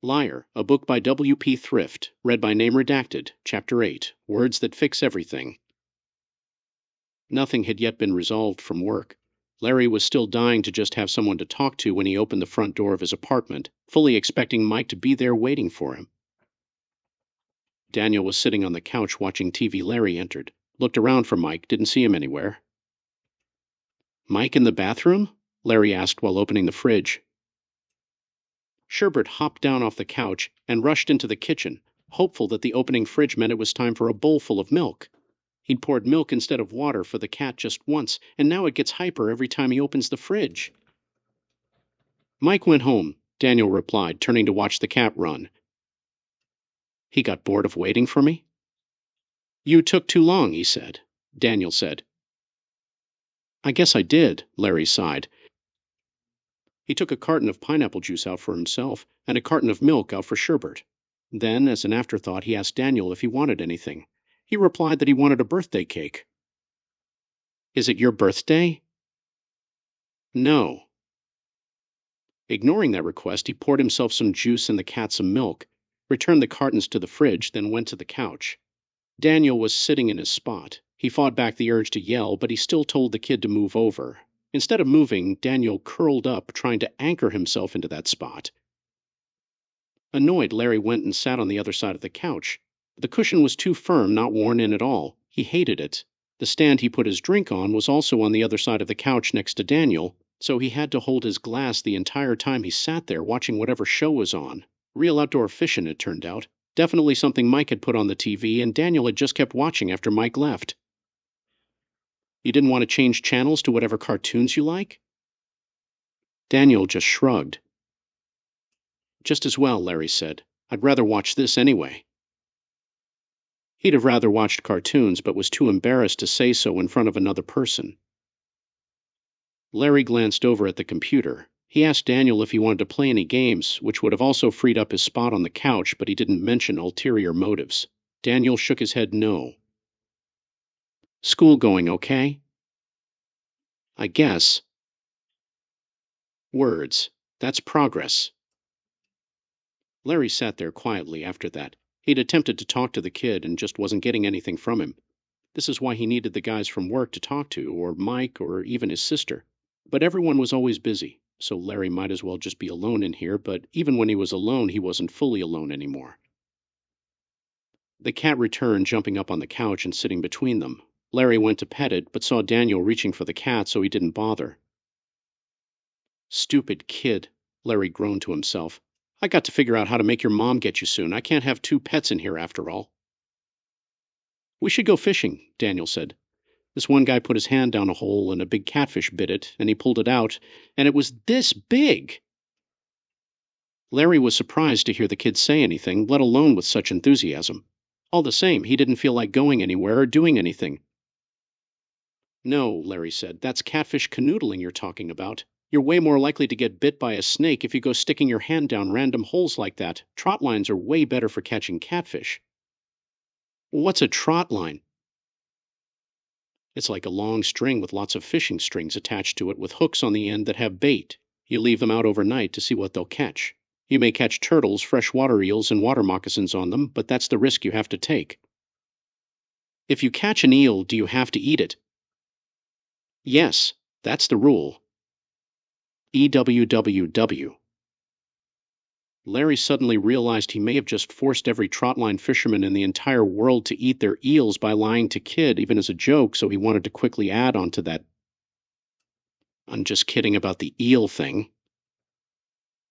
Liar, a book by W.P. Thrift, read by name redacted, Chapter 8, Words That Fix Everything. Nothing had yet been resolved from work. Larry was still dying to just have someone to talk to when he opened the front door of his apartment, fully expecting Mike to be there waiting for him. Daniel was sitting on the couch watching TV. Larry entered, looked around for Mike, didn't see him anywhere. "Mike in the bathroom?" Larry asked while opening the fridge. Sherbert hopped down off the couch and rushed into the kitchen, hopeful that the opening fridge meant it was time for a bowl full of milk. He'd poured milk instead of water for the cat just once, and now it gets hyper every time he opens the fridge. "Mike went home," Daniel replied, turning to watch the cat run. "He got bored of waiting for me?" "You took too long," he said. Daniel said. "I guess I did," Larry sighed. He took a carton of pineapple juice out for himself, and a carton of milk out for Sherbert. Then, as an afterthought, he asked Daniel if he wanted anything. He replied that he wanted a birthday cake. "Is it your birthday?" "No." Ignoring that request, he poured himself some juice and the cat some milk, returned the cartons to the fridge, then went to the couch. Daniel was sitting in his spot. He fought back the urge to yell, but he still told the kid to move over. Instead of moving, Daniel curled up, trying to anchor himself into that spot. Annoyed, Larry went and sat on the other side of the couch. The cushion was too firm, not worn in at all. He hated it. The stand he put his drink on was also on the other side of the couch next to Daniel, so he had to hold his glass the entire time he sat there watching whatever show was on. Real outdoor fishing, it turned out. Definitely something Mike had put on the TV, and Daniel had just kept watching after Mike left. "You didn't want to change channels to whatever cartoons you like?" Daniel just shrugged. "Just as well," Larry said. "I'd rather watch this anyway." He'd have rather watched cartoons, but was too embarrassed to say so in front of another person. Larry glanced over at the computer. He asked Daniel if he wanted to play any games, which would have also freed up his spot on the couch, but he didn't mention ulterior motives. Daniel shook his head no. "School going okay?" "I guess." "Words. That's progress." Larry sat there quietly after that. He'd attempted to talk to the kid and just wasn't getting anything from him. This is why he needed the guys from work to talk to, or Mike, or even his sister. But everyone was always busy, so Larry might as well just be alone in here, but even when he was alone, he wasn't fully alone anymore. The cat returned, jumping up on the couch and sitting between them. Larry went to pet it, but saw Daniel reaching for the cat, so he didn't bother. "Stupid kid," Larry groaned to himself. "I got to figure out how to make your mom get you soon. I can't have two pets in here after all." "We should go fishing," Daniel said. "This one guy put his hand down a hole and a big catfish bit it, and he pulled it out, and it was this big." Larry was surprised to hear the kid say anything, let alone with such enthusiasm. All the same, he didn't feel like going anywhere or doing anything. "No," Larry said, "that's catfish canoodling you're talking about. You're way more likely to get bit by a snake if you go sticking your hand down random holes like that. Trot lines are way better for catching catfish." "What's a trot line?" "It's like a long string with lots of fishing strings attached to it with hooks on the end that have bait. You leave them out overnight to see what they'll catch. You may catch turtles, freshwater eels, and water moccasins on them, but that's the risk you have to take." "If you catch an eel, do you have to eat it?" "Yes, that's the rule." EWWW. Larry suddenly realized he may have just forced every trotline fisherman in the entire world to eat their eels by lying to Kid, even as a joke, so he wanted to quickly add on to that. "I'm just kidding about the eel thing."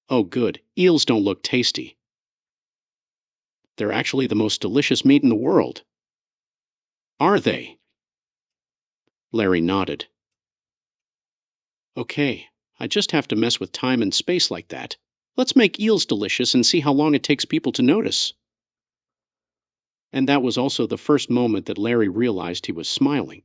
"Oh, good. Eels don't look tasty." "They're actually the most delicious meat in the world." "Are they?" Larry nodded. "Okay, I just have to mess with time and space like that. Let's make eels delicious and see how long it takes people to notice." And that was also the first moment that Larry realized he was smiling.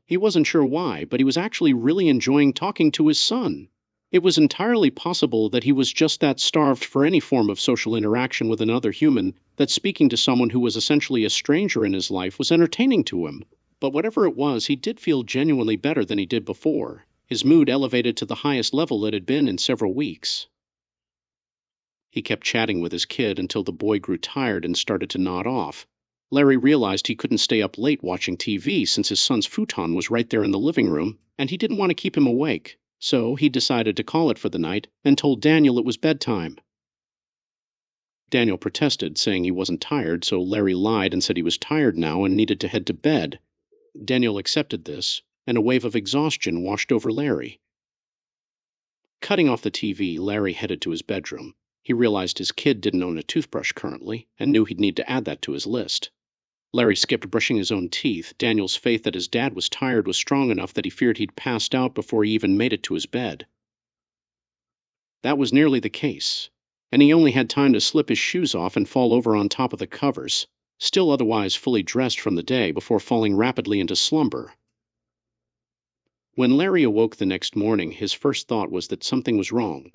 He wasn't sure why, but he was actually really enjoying talking to his son. It was entirely possible that he was just that starved for any form of social interaction with another human that speaking to someone who was essentially a stranger in his life was entertaining to him. But whatever it was, he did feel genuinely better than he did before. His mood elevated to the highest level it had been in several weeks. He kept chatting with his kid until the boy grew tired and started to nod off. Larry realized he couldn't stay up late watching TV since his son's futon was right there in the living room, and he didn't want to keep him awake, so he decided to call it for the night and told Daniel it was bedtime. Daniel protested, saying he wasn't tired, so Larry lied and said he was tired now and needed to head to bed. Daniel accepted this, and a wave of exhaustion washed over Larry. Cutting off the TV, Larry headed to his bedroom. He realized his kid didn't own a toothbrush currently, and knew he'd need to add that to his list. Larry skipped brushing his own teeth. Daniel's faith that his dad was tired was strong enough that he feared he'd passed out before he even made it to his bed. That was nearly the case, and he only had time to slip his shoes off and fall over on top of the covers, still otherwise fully dressed from the day, before falling rapidly into slumber. When Larry awoke the next morning, his first thought was that something was wrong.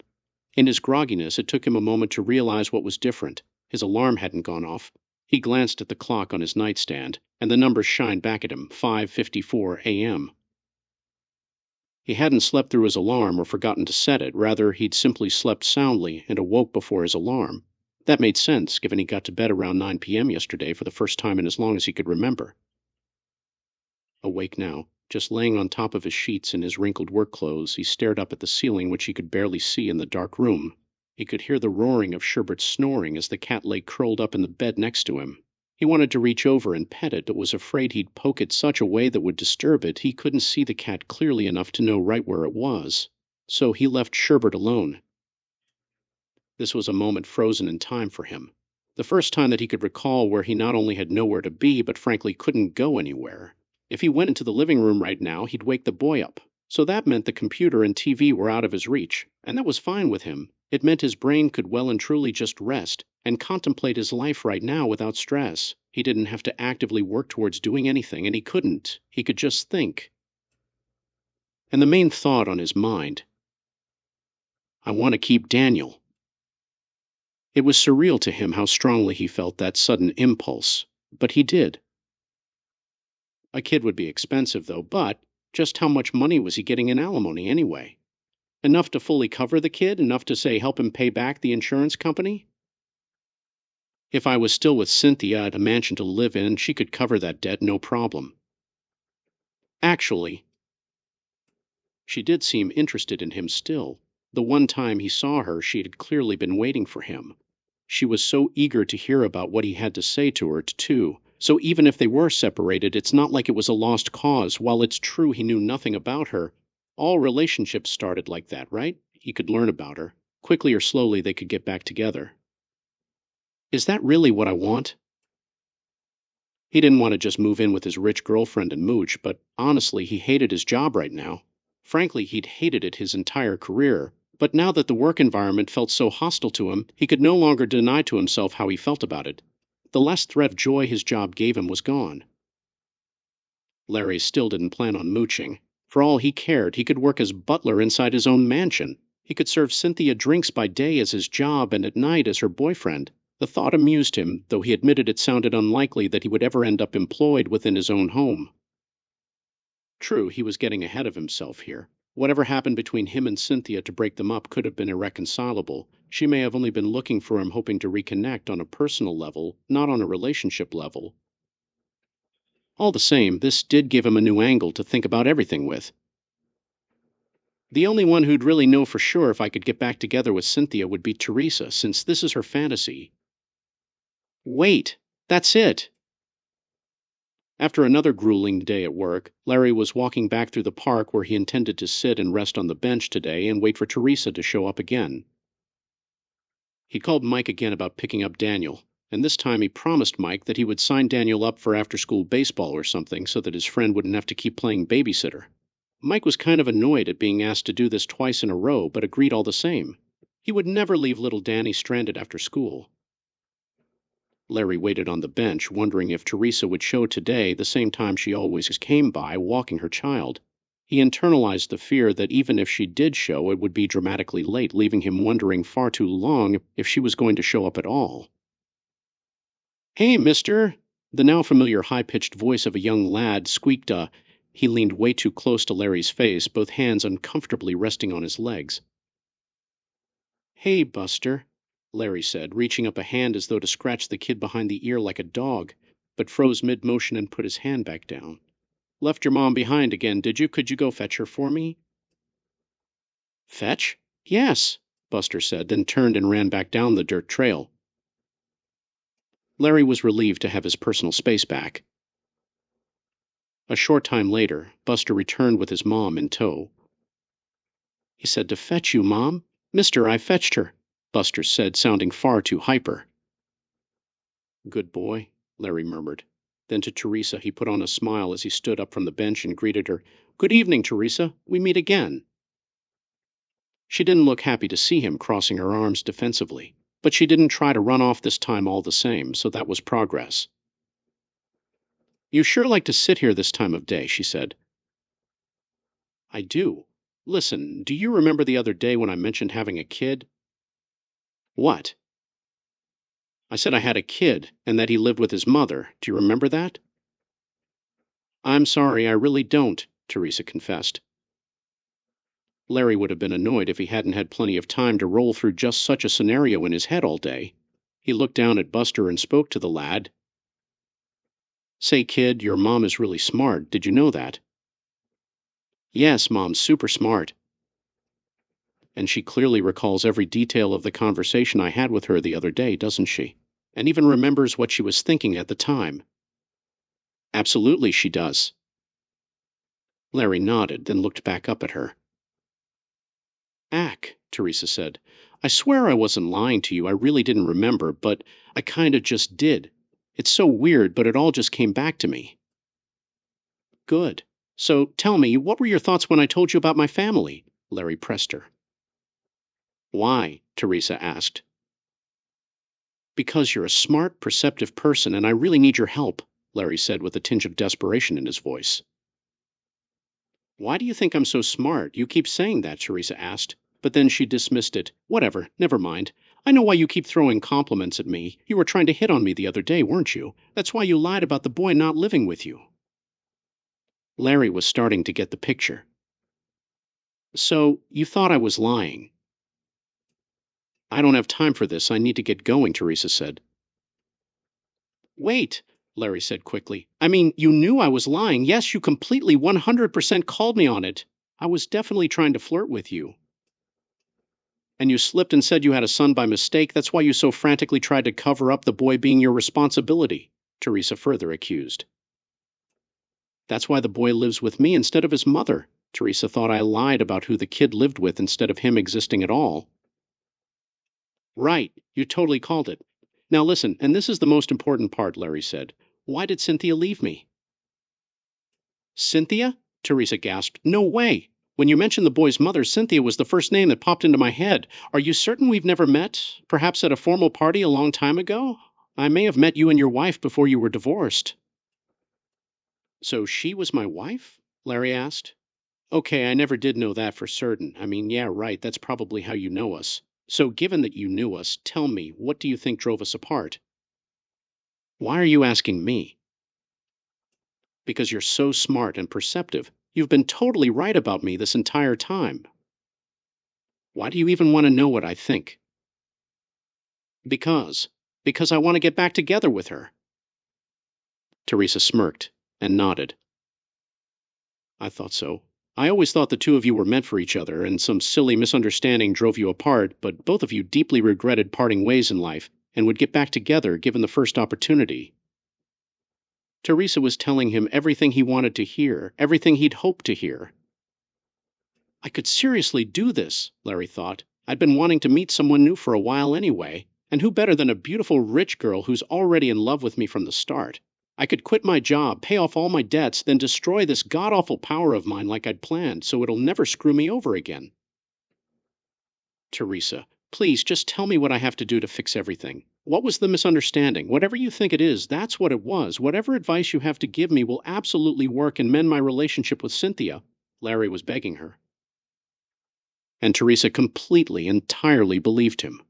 In his grogginess, it took him a moment to realize what was different. His alarm hadn't gone off. He glanced at the clock on his nightstand, and the numbers shined back at him, 5:54 a.m. He hadn't slept through his alarm or forgotten to set it. Rather, he'd simply slept soundly and awoke before his alarm. That made sense, given he got to bed around 9 p.m. yesterday for the first time in as long as he could remember. Awake now, just laying on top of his sheets in his wrinkled work clothes, he stared up at the ceiling, which he could barely see in the dark room. He could hear the roaring of Sherbert snoring as the cat lay curled up in the bed next to him. He wanted to reach over and pet it, but was afraid he'd poke it such a way that would disturb it. He couldn't see the cat clearly enough to know right where it was. So he left Sherbert alone. This was a moment frozen in time for him. The first time that he could recall where he not only had nowhere to be, but frankly couldn't go anywhere. If he went into the living room right now, he'd wake the boy up. So that meant the computer and TV were out of his reach, and that was fine with him. It meant his brain could well and truly just rest and contemplate his life right now without stress. He didn't have to actively work towards doing anything, and he couldn't. He could just think. And the main thought on his mind: I want to keep Daniel. It was surreal to him how strongly he felt that sudden impulse, but he did. A kid would be expensive, though, but just how much money was he getting in alimony anyway? Enough to fully cover the kid? Enough to, say, help him pay back the insurance company? If I was still with Cynthia at a mansion to live in, she could cover that debt no problem. Actually, she did seem interested in him still. The one time he saw her, she had clearly been waiting for him. She was so eager to hear about what he had to say to her, too. So even if they were separated, it's not like it was a lost cause. While it's true he knew nothing about her, all relationships started like that, right? He could learn about her. Quickly or slowly, they could get back together. Is that really what I want? He didn't want to just move in with his rich girlfriend and mooch, but honestly, he hated his job right now. Frankly, he'd hated it his entire career. But now that the work environment felt so hostile to him, he could no longer deny to himself how he felt about it. The last thread of joy his job gave him was gone. Larry still didn't plan on mooching. For all he cared, he could work as butler inside his own mansion. He could serve Cynthia drinks by day as his job and at night as her boyfriend. The thought amused him, though he admitted it sounded unlikely that he would ever end up employed within his own home. True, he was getting ahead of himself here. Whatever happened between him and Cynthia to break them up could have been irreconcilable. She may have only been looking for him, hoping to reconnect on a personal level, not on a relationship level. All the same, this did give him a new angle to think about everything with. The only one who'd really know for sure if I could get back together with Cynthia would be Teresa, since this is her fantasy. Wait, that's it! After another grueling day at work, Larry was walking back through the park where he intended to sit and rest on the bench today and wait for Teresa to show up again. He called Mike again about picking up Daniel, and this time he promised Mike that he would sign Daniel up for after-school baseball or something so that his friend wouldn't have to keep playing babysitter. Mike was kind of annoyed at being asked to do this twice in a row, but agreed all the same. He would never leave little Danny stranded after school. Larry waited on the bench, wondering if Teresa would show today the same time she always came by, walking her child. He internalized the fear that even if she did show, it would be dramatically late, leaving him wondering far too long if she was going to show up at all. "Hey, mister!" The now familiar high-pitched voice of a young lad squeaked. He leaned way too close to Larry's face, both hands uncomfortably resting on his legs. "Hey, Buster." Larry said, reaching up a hand as though to scratch the kid behind the ear like a dog, but froze mid-motion and put his hand back down. Left your mom behind again, did you? Could you go fetch her for me? Fetch? Yes, Buster said, then turned and ran back down the dirt trail. Larry was relieved to have his personal space back. A short time later, Buster returned with his mom in tow. He said to fetch you, Mom. Mister, I fetched her, Buster said, sounding far too hyper. Good boy, Larry murmured. Then to Teresa he put on a smile as he stood up from the bench and greeted her. Good evening, Teresa. We meet again. She didn't look happy to see him, crossing her arms defensively, but she didn't try to run off this time all the same, so that was progress. You sure like to sit here this time of day, she said. I do. Listen, do you remember the other day when I mentioned having a kid? What? I said I had a kid, and that he lived with his mother. Do you remember that? I'm sorry, I really don't, Teresa confessed. Larry would have been annoyed if he hadn't had plenty of time to roll through just such a scenario in his head all day. He looked down at Buster and spoke to the lad. Say, kid, your mom is really smart. Did you know that? Yes, Mom's super smart. And she clearly recalls every detail of the conversation I had with her the other day, doesn't she? And even remembers what she was thinking at the time. Absolutely, she does. Larry nodded, then looked back up at her. Ack, Teresa said. I swear I wasn't lying to you. I really didn't remember, but I kind of just did. It's so weird, but it all just came back to me. Good. So tell me, what were your thoughts when I told you about my family? Larry pressed her. Why? Teresa asked. Because you're a smart, perceptive person, and I really need your help, Larry said with a tinge of desperation in his voice. Why do you think I'm so smart? You keep saying that, Teresa asked, but then she dismissed it. Whatever, never mind. I know why you keep throwing compliments at me. You were trying to hit on me the other day, weren't you? That's why you lied about the boy not living with you. Larry was starting to get the picture. So, you thought I was lying. I don't have time for this. I need to get going, Teresa said. Wait, Larry said quickly. I mean, you knew I was lying. Yes, you completely 100% called me on it. I was definitely trying to flirt with you. And you slipped and said you had a son by mistake. That's why you so frantically tried to cover up the boy being your responsibility, Teresa further accused. That's why the boy lives with me instead of his mother. Teresa thought I lied about who the kid lived with instead of him existing at all. Right, you totally called it. Now listen, and this is the most important part, Larry said. Why did Cynthia leave me? Cynthia? Teresa gasped. No way. When you mentioned the boy's mother, Cynthia was the first name that popped into my head. Are you certain we've never met? Perhaps at a formal party a long time ago? I may have met you and your wife before you were divorced. So she was my wife? Larry asked. Okay, I never did know that for certain. I mean, yeah, right, that's probably how you know us. So given that you knew us, tell me, what do you think drove us apart? Why are you asking me? Because you're so smart and perceptive. You've been totally right about me this entire time. Why do you even want to know what I think? Because I want to get back together with her. Teresa smirked and nodded. I thought so. I always thought the two of you were meant for each other, and some silly misunderstanding drove you apart, but both of you deeply regretted parting ways in life and would get back together given the first opportunity. Teresa was telling him everything he wanted to hear, everything he'd hoped to hear. I could seriously do this, Larry thought. I'd been wanting to meet someone new for a while anyway, and who better than a beautiful rich girl who's already in love with me from the start? I could quit my job, pay off all my debts, then destroy this god-awful power of mine like I'd planned, so it'll never screw me over again. Teresa, please just tell me what I have to do to fix everything. What was the misunderstanding? Whatever you think it is, that's what it was. Whatever advice you have to give me will absolutely work and mend my relationship with Cynthia, Larry was begging her. And Teresa completely, entirely believed him.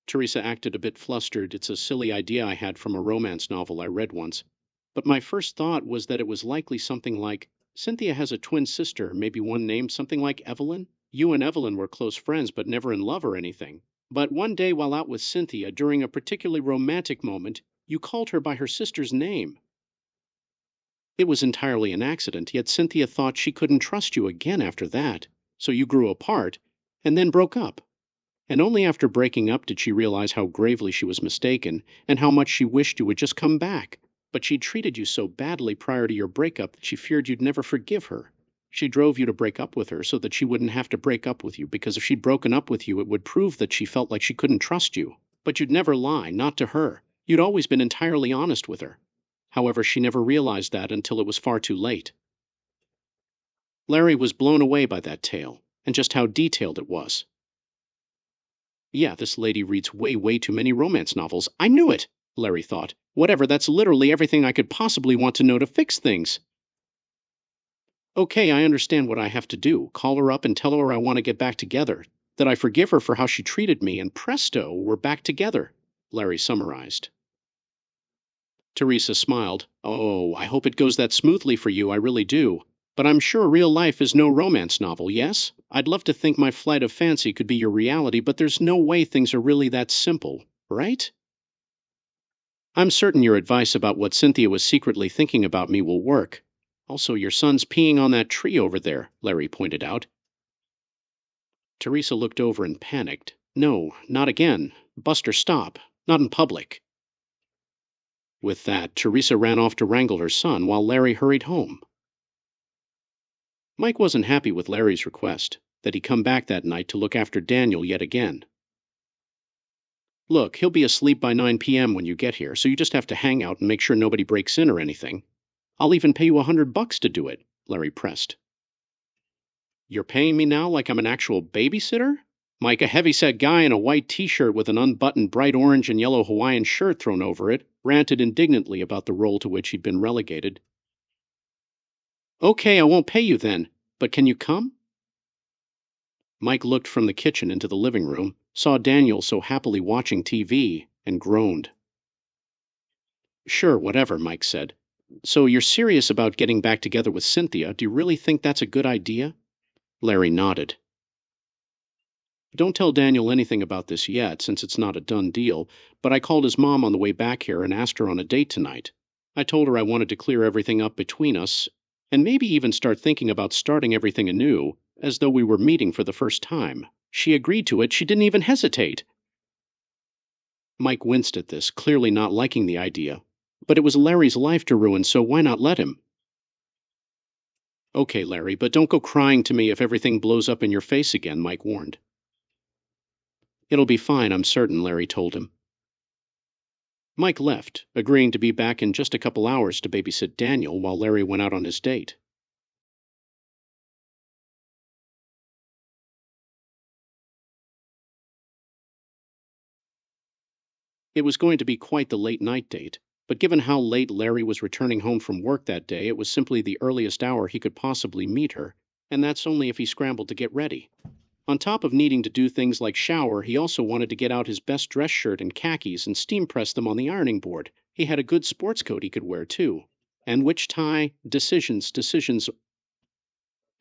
Teresa acted a bit flustered. It's a silly idea I had from a romance novel I read once. But my first thought was that it was likely something like, Cynthia has a twin sister, maybe one named something like Evelyn. You and Evelyn were close friends, but never in love or anything. But one day while out with Cynthia, during a particularly romantic moment, you called her by her sister's name. It was entirely an accident, yet Cynthia thought she couldn't trust you again after that, so you grew apart, and then broke up. And only after breaking up did she realize how gravely she was mistaken, and how much she wished you would just come back. But she treated you so badly prior to your breakup that she feared you'd never forgive her. She drove you to break up with her so that she wouldn't have to break up with you, because if she'd broken up with you, it would prove that she felt like she couldn't trust you. But you'd never lie, not to her. You'd always been entirely honest with her. However, she never realized that until it was far too late. Larry was blown away by that tale, and just how detailed it was. Yeah, this lady reads way too many romance novels. I knew it, Larry thought. Whatever, that's literally everything I could possibly want to know to fix things. Okay, I understand what I have to do. Call her up and tell her I want to get back together, that I forgive her for how she treated me, and presto, we're back together, Larry summarized. Teresa smiled. Oh, I hope it goes that smoothly for you, I really do. But I'm sure real life is no romance novel, yes? I'd love to think my flight of fancy could be your reality, but there's no way things are really that simple, right? I'm certain your advice about what Cynthia was secretly thinking about me will work. Also, your son's peeing on that tree over there, Larry pointed out. Teresa looked over and panicked. No, not again. Buster, stop. Not in public. With that, Teresa ran off to wrangle her son while Larry hurried home. Mike wasn't happy with Larry's request, that he come back that night to look after Daniel yet again. Look, he'll be asleep by 9 p.m. when you get here, so you just have to hang out and make sure nobody breaks in or anything. I'll even pay you $100 to do it, Larry pressed. You're paying me now like I'm an actual babysitter? Mike, a heavyset guy in a white t-shirt with an unbuttoned bright orange and yellow Hawaiian shirt thrown over it, ranted indignantly about the role to which he'd been relegated. Okay, I won't pay you then, but can you come? Mike looked from the kitchen into the living room, saw Daniel so happily watching TV, and groaned. Sure, whatever, Mike said. So you're serious about getting back together with Cynthia? Do you really think that's a good idea? Larry nodded. Don't tell Daniel anything about this yet, since it's not a done deal, but I called his mom on the way back here and asked her on a date tonight. I told her I wanted to clear everything up between us, and maybe even start thinking about starting everything anew, as though we were meeting for the first time. She agreed to it. She didn't even hesitate. Mike winced at this, clearly not liking the idea. But it was Larry's life to ruin, so why not let him? Okay, Larry, but don't go crying to me if everything blows up in your face again, Mike warned. It'll be fine, I'm certain, Larry told him. Mike left, agreeing to be back in just a couple hours to babysit Daniel while Larry went out on his date. It was going to be quite the late-night date, but given how late Larry was returning home from work that day, it was simply the earliest hour he could possibly meet her, and that's only if he scrambled to get ready. On top of needing to do things like shower, he also wanted to get out his best dress shirt and khakis and steam press them on the ironing board. He had a good sports coat he could wear, too. And which tie? Decisions.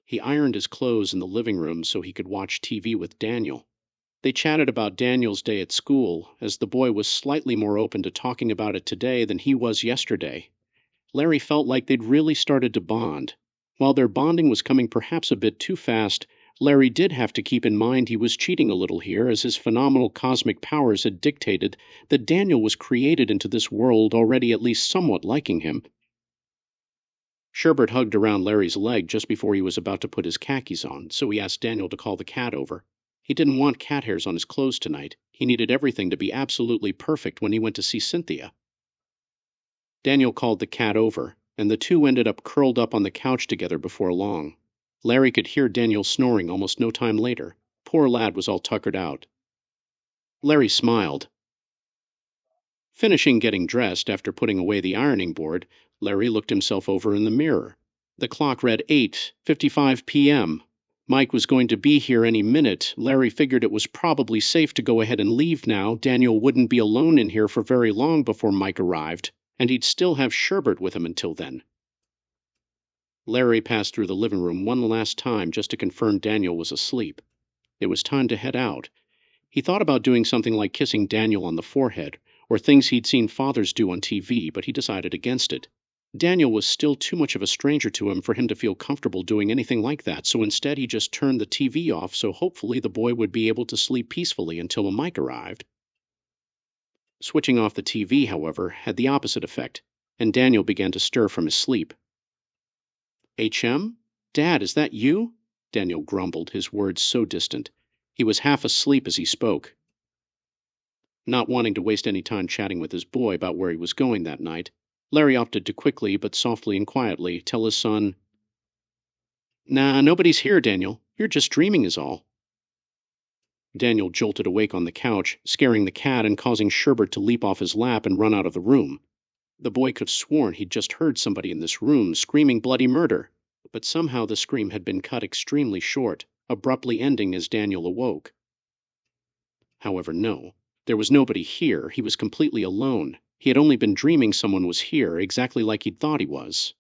He ironed his clothes in the living room so he could watch TV with Daniel. They chatted about Daniel's day at school, as the boy was slightly more open to talking about it today than he was yesterday. Larry felt like they'd really started to bond. While their bonding was coming perhaps a bit too fast, Larry did have to keep in mind he was cheating a little here, as his phenomenal cosmic powers had dictated that Daniel was created into this world already at least somewhat liking him. Sherbert hugged around Larry's leg just before he was about to put his khakis on, so he asked Daniel to call the cat over. He didn't want cat hairs on his clothes tonight. He needed everything to be absolutely perfect when he went to see Cynthia. Daniel called the cat over, and the two ended up curled up on the couch together before long. Larry could hear Daniel snoring almost no time later. Poor lad was all tuckered out. Larry smiled. Finishing getting dressed after putting away the ironing board, Larry looked himself over in the mirror. The clock read 8:55 p.m. Mike was going to be here any minute. Larry figured it was probably safe to go ahead and leave now. Daniel wouldn't be alone in here for very long before Mike arrived, and he'd still have Sherbert with him until then. Larry passed through the living room one last time just to confirm Daniel was asleep. It was time to head out. He thought about doing something like kissing Daniel on the forehead, or things he'd seen fathers do on TV, but he decided against it. Daniel was still too much of a stranger to him for him to feel comfortable doing anything like that, so instead he just turned the TV off so hopefully the boy would be able to sleep peacefully until Mike arrived. Switching off the TV, however, had the opposite effect, and Daniel began to stir from his sleep. "HM? Dad, is that you?" Daniel grumbled, his words so distant. He was half asleep as he spoke. Not wanting to waste any time chatting with his boy about where he was going that night, Larry opted to quickly, but softly and quietly, tell his son, "Nah, nobody's here, Daniel. You're just dreaming is all." Daniel jolted awake on the couch, scaring the cat and causing Sherbert to leap off his lap and run out of the room. The boy could have sworn he'd just heard somebody in this room screaming bloody murder, but somehow the scream had been cut extremely short, abruptly ending as Daniel awoke. However, no. There was nobody here. He was completely alone. He had only been dreaming someone was here, exactly like he'd thought he was.